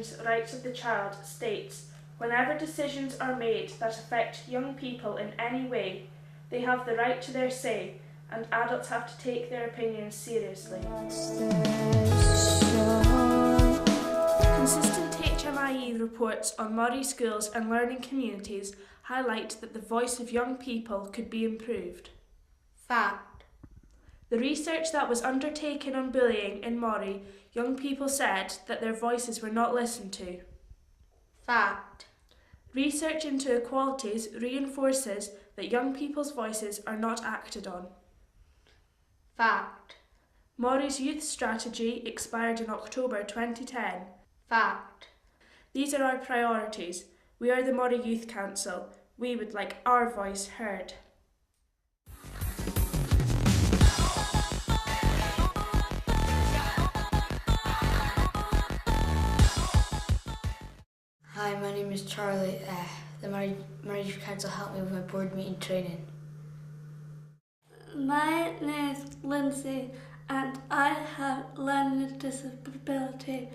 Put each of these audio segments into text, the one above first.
Convention's Rights of the Child states, whenever decisions are made that affect young people in any way, they have the right to their say, and adults have to take their opinions seriously. Consistent HMIE reports on Moray schools and learning communities highlight that the voice of young people could be improved. Fact. The research that was undertaken on bullying in Moray, young people said that their voices were not listened to. Fact. Research into equalities reinforces that young people's voices are not acted on. Fact. Moray's youth strategy expired in October 2010. Fact. These are our priorities. We are the Moray Youth Council. We would like our voice heard. Hi, my name is Charlie. The Moray Youth Council helped me with my board meeting training. My name is Lindsay and I have learning disability.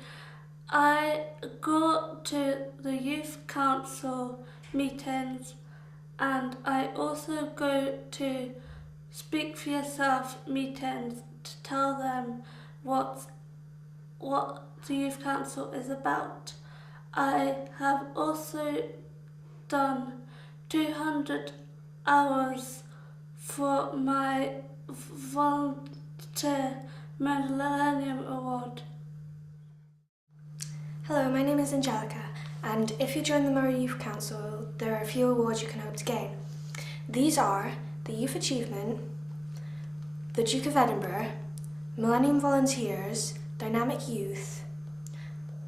I go to the youth council meetings and I also go to Speak for Yourself meetings to tell them what the youth council is about. I have also done 200 hours for my volunteer Millennium Award. Hello, my name is Angelica, and if you join the Moray Youth Council, there are a few awards you can hope to gain. These are the Youth Achievement, the Duke of Edinburgh, Millennium Volunteers, Dynamic Youth,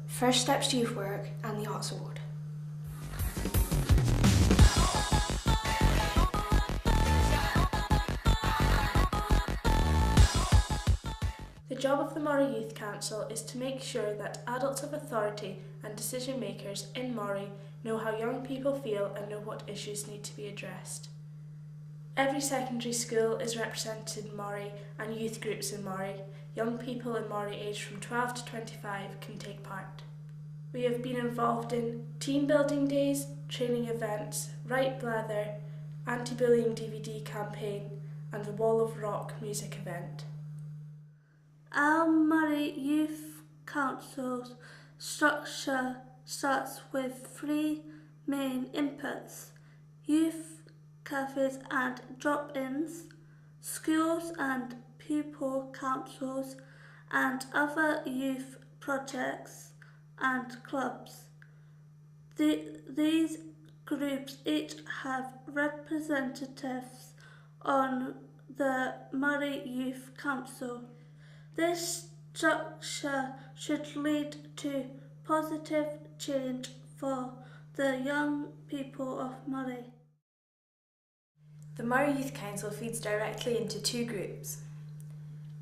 First Steps Youth Work, and the Arts Award. The job of the Moray Youth Council is to make sure that adults of authority and decision makers in Moray know how young people feel and know what issues need to be addressed. Every secondary school is represented in Moray and youth groups in Moray. Young people in Moray aged from 12 to 25 can take part. We have been involved in team building days, training events, Right Blather, anti-bullying DVD campaign and the Wall of Rock music event. Our Moray Youth Council's structure starts with three main inputs: youth cafes and drop-ins, schools and pupil councils, and other youth projects and clubs. These groups each have representatives on the Moray Youth Council. This structure should lead to positive change for the young people of Moray. The Moray Youth Council feeds directly into two groups: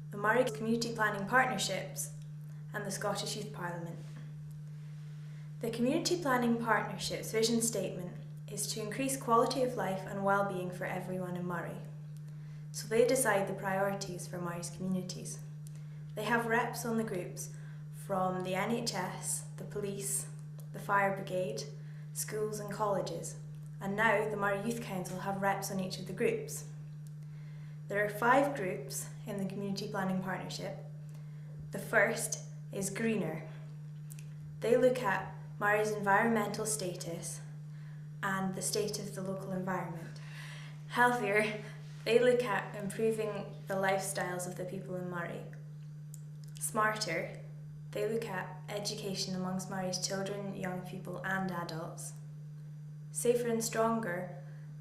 the Moray Community Planning Partnerships and the Scottish Youth Parliament. The Community Planning Partnerships vision statement is to increase quality of life and well-being for everyone in Moray. So they decide the priorities for Moray's communities. They have reps on the groups from the NHS, the police, the fire brigade, schools and colleges, and now the Moray Youth Council have reps on each of the groups. There are 5 groups in the Community Planning Partnership. The first is Greener. They look at Moray's environmental status and the state of the local environment. Healthier, they look at improving the lifestyles of the people in Moray. Smarter, they look at education amongst Moray's children, young people and adults. Safer and Stronger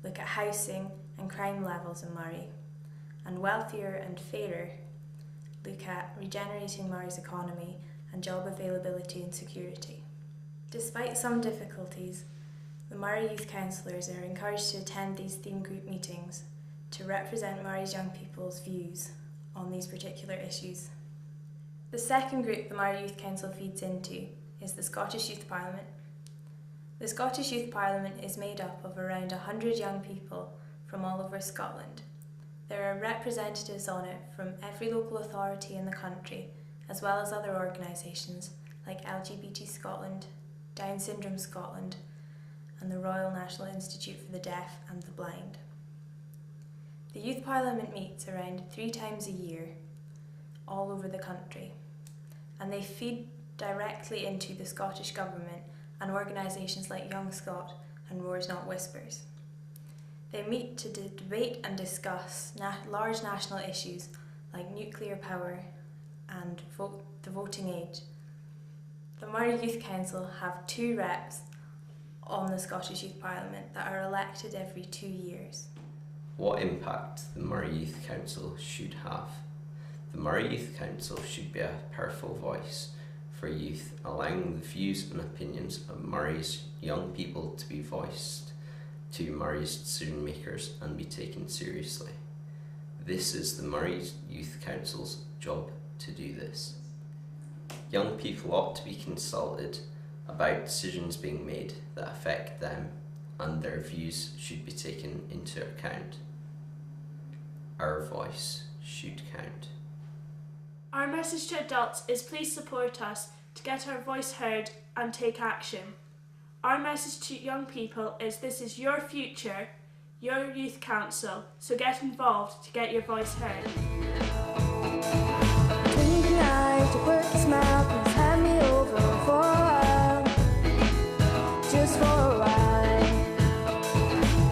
look at housing and crime levels in Moray. And Wealthier and Fairer look at regenerating Moray's economy and job availability and security. Despite some difficulties, the Moray Youth Councillors are encouraged to attend these theme group meetings to represent Moray's young people's views on these particular issues. The second group the Moray Youth Council feeds into is the Scottish Youth Parliament. The Scottish Youth Parliament is made up of around 100 young people from all over Scotland. There are representatives on it from every local authority in the country, as well as other organisations like LGBT Scotland, Down Syndrome Scotland, and the Royal National Institute for the Deaf and the Blind. The Youth Parliament meets around 3 times a year, all over the country, and they feed directly into the Scottish Government and organisations like Young Scot and Roars Not Whispers. They meet to debate and discuss large national issues like nuclear power and the voting age. The Moray Youth Council have 2 reps on the Scottish Youth Parliament that are elected every 2 years. What impact the Moray Youth Council should have? The Moray Youth Council should be a powerful voice for youth, allowing the views and opinions of Moray's young people to be voiced to Moray's decision makers and be taken seriously. This is the Moray Youth Council's job to do this. Young people ought to be consulted about decisions being made that affect them, and their views should be taken into account. Our voice should count. Our message to adults is please support us to get our voice heard and take action. Our message to young people is this is your future, your youth council, so get involved to get your voice heard. Twinkling eyes, your quirky smile, please hand me over for a while, just for a while.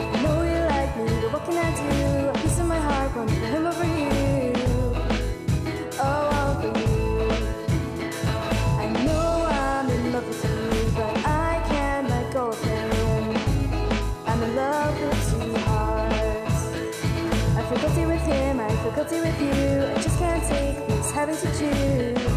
I know you like me, but what can I do? A piece of my heart won't for him over you. Oh, all for you. I know I'm in love with you, but I can't let go of him. I'm in love with 2 hearts. I feel guilty with him, I feel guilty with you. I just can't take this having to choose.